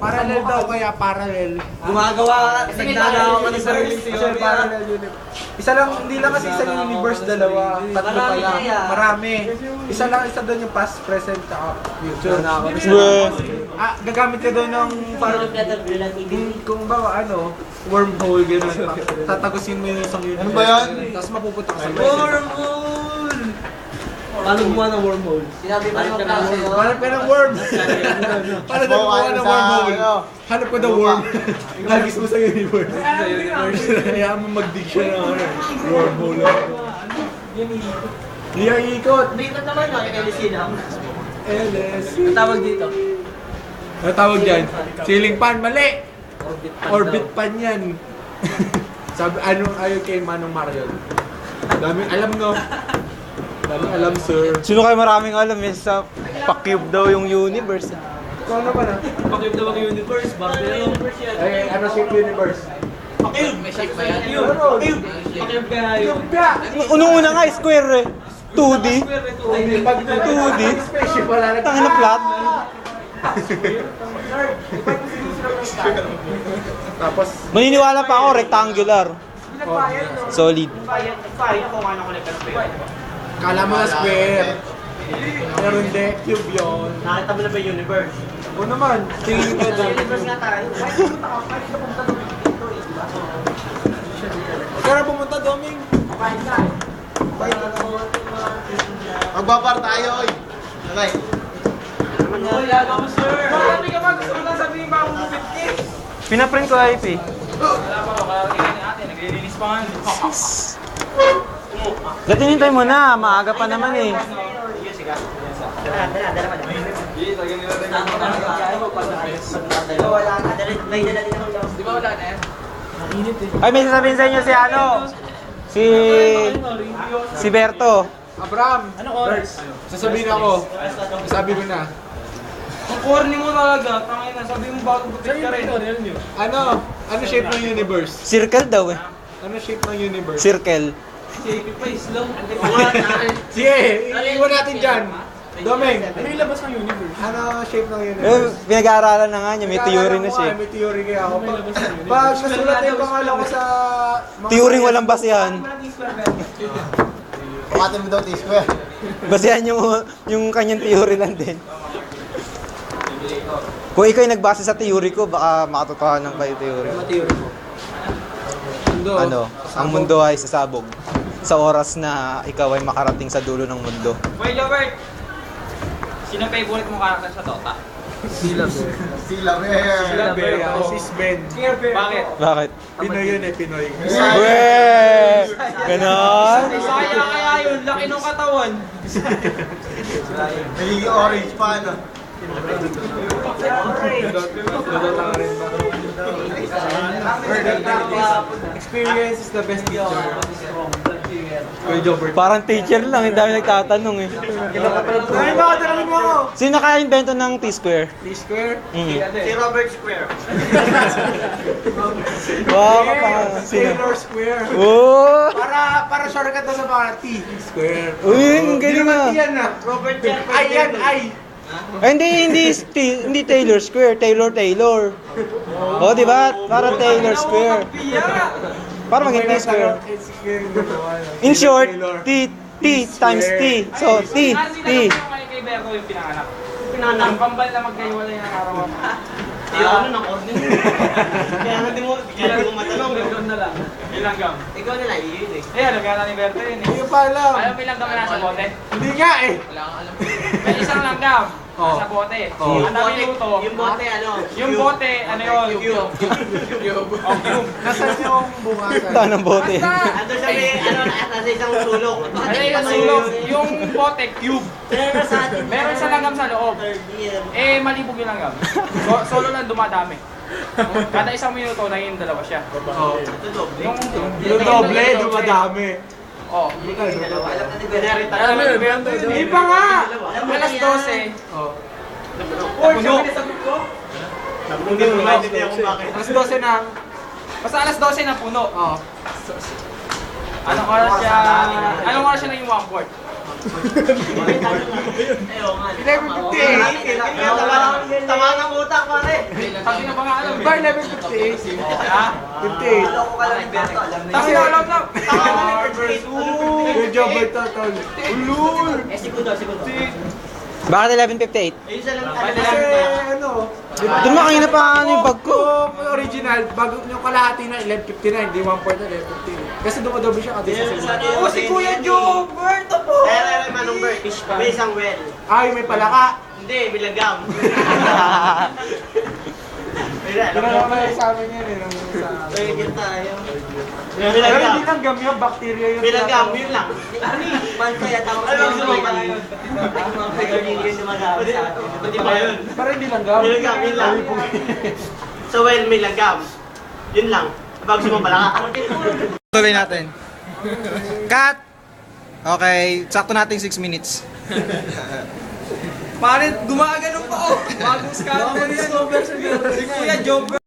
Parallel daw kaya parallel. Gumagawa ka, nagnagawa ka ng sariling Kasi theory. parallel universe. Isa lang, hindi lang kasi isang universe, dalawa, tatlo Marami pala. kaya. Marami. Isa lang, isa doon yung past, present, tsaka future. Gagamit ka doon ng parang kung ba ano, wormhole gano'n. Tatagusin mo yung isang universe. Ano ba yan? Tapos mapupunta ka sa Wormhole! Paano gumawa ng wormhole? Sinabi mo yung klase, no? Hanap ka ng worm! Paano na gumawa ng wormhole? Hanap ko ng worm. Lagis mo sa universe. Kaya mo mag-dig siya ng wormhole. Hindi ang ikot. Dito naman, no? Yung LC lang. LSC. Tawag dito. Ano tawag dyan? Ceiling fan, mali! Orbit pan yan. Sabi, ayaw kay Manong Marion. Daming alam, no? Daming alam, sir. Sino kayo maraming alam eh sa pa-cube daw yung universe? Ikaw naman, ha? Pakiyog daw ang universe, bakit universe yan? Ay, ano shape universe? Pakiyog! May shape ba yan? Pakiyog! Pakiyog kaya yun. Kaya! Unang-una nga square eh. 2D. Pag 2D. spaceship, wala na. Tangin na flat. Tapos, Maniniwala pa ako rectangular. Solid. kala mo na square. Pero hindi, cube yun. Nakita mo na ba yung universe? O naman, tingin ko doon. Universe nga tayo. Kaya pumunta, Doming. Magbabar tayo oy. Okay. Wala ka mo, sir! Marami ka ba? Gusto mo lang sabihin ba kung 50? Pinaprint ko IP. Wala pa, kakarating ni ate. Nagre-release pa nga. Gatinintay mo na, maaga pa naman eh. Di ba wala na yan? Ay, may sasabihin sa inyo si ano? Si Berto. Abraham! Ano oras? Sasabihin ako. Sabi ko na. Ang corny mo talaga. Tangin na, sabi mo bago butik ka rin. Ano? Ano shape ng universe? Circle daw eh. Ano shape ng universe? Circle. Shaky pa, slow. Sige, iiwan natin dyan. Domeng, Ano yung labas ng universe? ano shape ng Eh, universe? pinag-aaralan na nga niya, may theory na siya. May theory kaya ako. Pag nasulat na yung pangalan ko sa... Theory walang basehan. Pakatin mo daw T-square. Basehan yung kanyang theory lang din. Kung ikaw yung nagbase sa theory ko, baka makatotohanan kayo theory. theory mo? Ano, ang mundo ay sasabog sa oras na ikaw ay makarating sa dulo ng mundo. Wait, Robert! Sino favorite mo karakter sa Dota? Sila Bear. Ako si Sven. Bakit? Bakit? Pinoy yun eh, Pinoy. Weh! Ganon? Sayang kaya yun, laki ng katawan. Nagiging orange pa, ano? Dodota ka rin ba? Experience is the best teacher. Kuya Jobert. Parang teacher lang, hindi dami nagtatanong eh. Ay, baka tanongin mo ako! Sino kaya invento ng T-square? T-square? Si Robert Square. Wow, ka pa. Sino? Taylor Square. Oh! Para shortcut na sa mga T-square. Uy, ang galing ah. Yan na. Robert yan. Ay, yan, ay. Ay, hindi Taylor Square, Taylor. Oh, di ba? Para Taylor Square. Para maging T-square. In short, T times T. So, T. Kay Berto yung pinanganak. Ang kambal na magkahiwalay ng araw. Ano ng order? Kaya nga di mo matanong. Doon na lang. Ilanggam. Ikaw na lang, yun eh. Ayan, nagkana ni Berto yun eh. Hindi ko pa alam. Alam mo ilanggam na nasa bote? Hindi nga eh. Wala kang alam. May isang langgam. Oh. Sa bote. Oh. Ang dami luto. Yung bote ano? Yung bote, ano yun? Cube. Oh, cube. Nasaan yung bunga? Ito ng bote. Ando sa may, nasa isang sulok. Ano yung sulok? Yung bote, cube. Meron sa langgam sa loob. Eh, malibog yung langgam. Solo lang dumadami. Kada isang minuto, naging dalawa siya. Oh. Yung Yung doble, dumadami. Oh. Alam mo yun? Hindi pa nga! Alas 12. Oh. Napuno. Hindi mo Alas 12 na. Basta alas 12 na puno. Oh. Anong oras siya naging 1/4? Tama ng utak, pare. Kasi na ba nga alam? Ba, 11:58? Ha? 58. Kasi na alam na. Good job, boy, totol. Ulul! Bakit 11:58? Kasi ano, di ba? Doon kanina pa ano yung bag ko. Yung original, bago yung kalahati na 11:59, di 1/4 na 11:58. Kasi dumadoble siya kasi sa Oh, si Kuya Jobert po! Eh, Manong Bert, may isang well. Ay, may palaka. Hindi, bilagam. Pinala ko sa amin yan eh. nung sa amin. Pwede tayo. Pero hindi Bilagam. lang gamyo, bacteria yun. Bilagam, yun lang. Man kaya tawag sa mga yun. Mga pagaling yun dumagamit sa atin. Pwede ba yun? Pero hindi lang gamyo. Bilagam, yun lang. So, well, may lagam. Yun lang. Bago sumapala ka. Tuloy natin. Cut! Okay, sakto natin 6 minutes. Pare, gumagano pa ako. Bagong scam. Si Kuya Jobber.